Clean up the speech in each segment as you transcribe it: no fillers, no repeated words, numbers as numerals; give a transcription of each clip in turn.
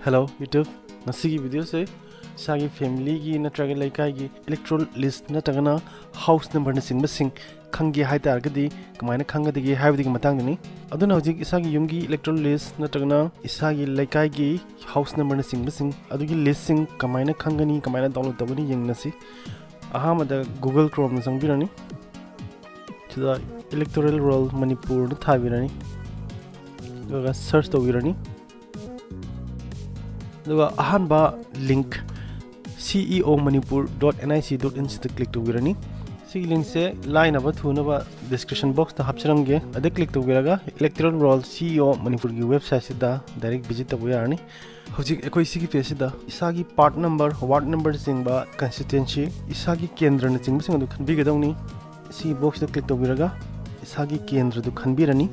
Hello YouTube. Nasigi video se sagi family gi natraga laikai gi electoral list natragana house number na sing basing khangi hai tar gadi kamaina khanga digi haibdi matang ni aduna hojik isagi yumgi electoral list natragana isagi laikai gi house number na sing basing adugi list sing kamaina khangani kamaina download tabani yengnasi ahamada Google Chrome na sangbirani chida electoral roll Manipur na thabirani doga search tawirani doga ahanba link ceomanipur.nic.in se click tawirani si link se line aba thuna ba description box ta hapcharamge ade click tawiraga electoral roll ceo manipur gi website sida direct visit tawirani hojik ekoi sigi page sida isagi part number ward number singba constituency isagi kendra na sing sing du khanbi gadawni si box ta click tawiraga isagi kendra du khanbirani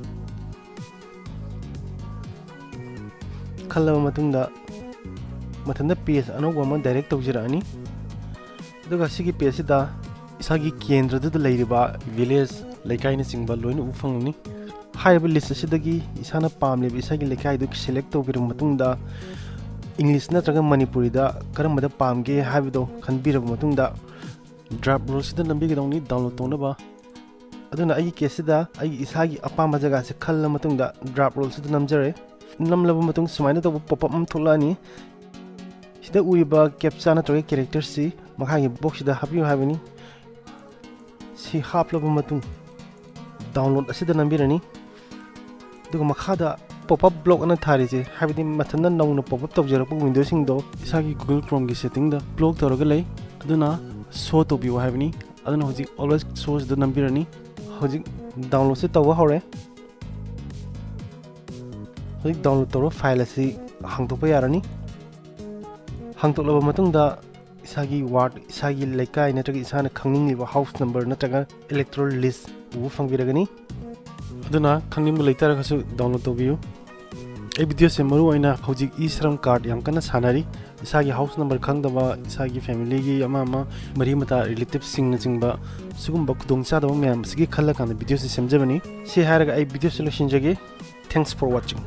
khallaba matungda mathanda page anogwa ma direct tawjirani aduga sigi page sida isagi kendra du leiriba village laikai na singba loina ufangni haiba list sidagi isana pamle isagi laikai du select tawbir matungda english na traga manipuri da karamada pamge haibido khanbira matungda draft rules sida nambi gadawni download tona ba aduna ai case sida ai isagi apama jaga se khalla matungda draft rules sida namjare namlaba matung sumaina to pop up thulani sida uriba captcha na traga character si makhagi box sida hapiyo habini si haplaba matung download asida nambirani duga makhada pop up block ana thari je habidi mathanda nongna pop up tawjarapu window sing do isagi Google Chrome gi setting da block tawraga lei aduna show to biwa habini aduna hojik always shows the nambirani hojik download se tawa hore hojik download tawra file asi hangtokpa yarani hangtoklaba matungda isagi ward isagi laikai natraga isana khangningliba house number natraga electoral list u fangbiragani aduna khangnimu leitara kasu download tobiyu ei video se maru aina hojik e-shram card yam kana sanari isagi house number khangdaba isagi family gi ama mari mata relative sing na jingba sugumba kudong cha daba myam sigi khalla kana video se semjabani se haraga ei video solution jage thanks for watching